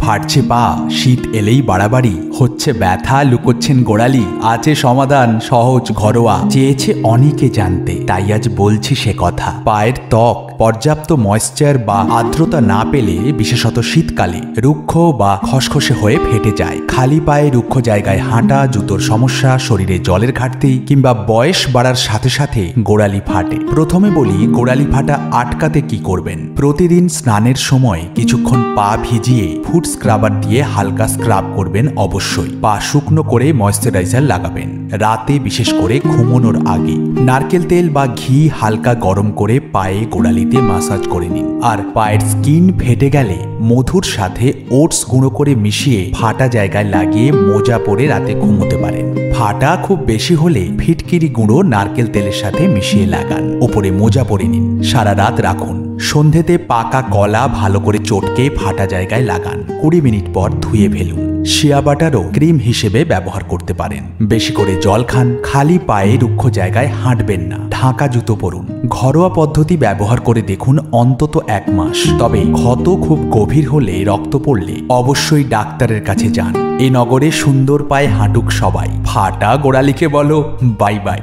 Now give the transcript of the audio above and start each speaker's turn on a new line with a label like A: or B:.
A: ফাটছে পা, শীত এলেই বাড়াবাড়ি, হচ্ছে ব্যথা, লুকোচ্ছেন গোড়ালি, আছে সমাধান সহজ ঘরোয়া, চেয়েছে অনেকে জানতে, তাই আজ বলছি সে কথা। পায়ের ত্বক পর্যাপ্ত ময়েশ্চার বা আর্দ্রতা না পেলে, বিশেষত শীতকালে রুক্ষ বা খসখসে হয়ে ফেটে যায়। খালি পায়ে রুক্ষ জায়গায় হাঁটা, জুতোর সমস্যা, শরীরে জলের ঘাটতি কিংবা বয়স বাড়ার সাথে সাথে গোড়ালি ফাটে। প্রথমে বলি, গোড়ালি ফাটা আটকাতে কি করবেন। প্রতিদিন স্নানের সময় কিছুক্ষণ পা ভিজিয়ে ফুট স্ক্রাবার দিয়ে হালকা স্ক্রাব করবেন। অবশ্যই পা শুকনো করে ময়েশ্চারাইজার লাগাবেন। রাতে বিশেষ করে ঘুমানোর আগে নারকেল তেল বা ঘি হালকা গরম করে পায়ে গোড়ালিতে মাসাজ করে নিন। আর পায়ের স্কিন ফেটে গেলে মধুর সাথে ওটস গুঁড়ো করে মিশিয়ে ফাটা জায়গায় লাগিয়ে মোজা পরে রাতে ঘুমোতে পারেন। ফাটা খুব বেশি হলে ফিটকিরি গুঁড়ো নারকেল তেলের সাথে মিশিয়ে লাগান, ওপরে মোজা পরে নিন, সারা রাত রাখুন। সন্ধেতে পাকা কলা ভালো করে চটকে ফাটা জায়গায় লাগান, 20 মিনিট পর ধুয়ে ফেলুন। শিয়া বাটারও ক্রিম হিসেবে ব্যবহার করতে পারেন। বেশি করে জল খান। খালি পায়ে রুক্ষ জায়গায় হাঁটবেন না, ঢাকা জুতো পরুন। ঘরোয়া পদ্ধতি ব্যবহার করে দেখুন অন্তত 1 মাস। তবে ক্ষত খুব গভীর হলে, রক্ত পড়লে অবশ্যই ডাক্তারের কাছে যান। এ নগরে সুন্দর পায়ে হাঁটুক সবাই। ফাটা গোড়ালিকে বলো বাই বাই।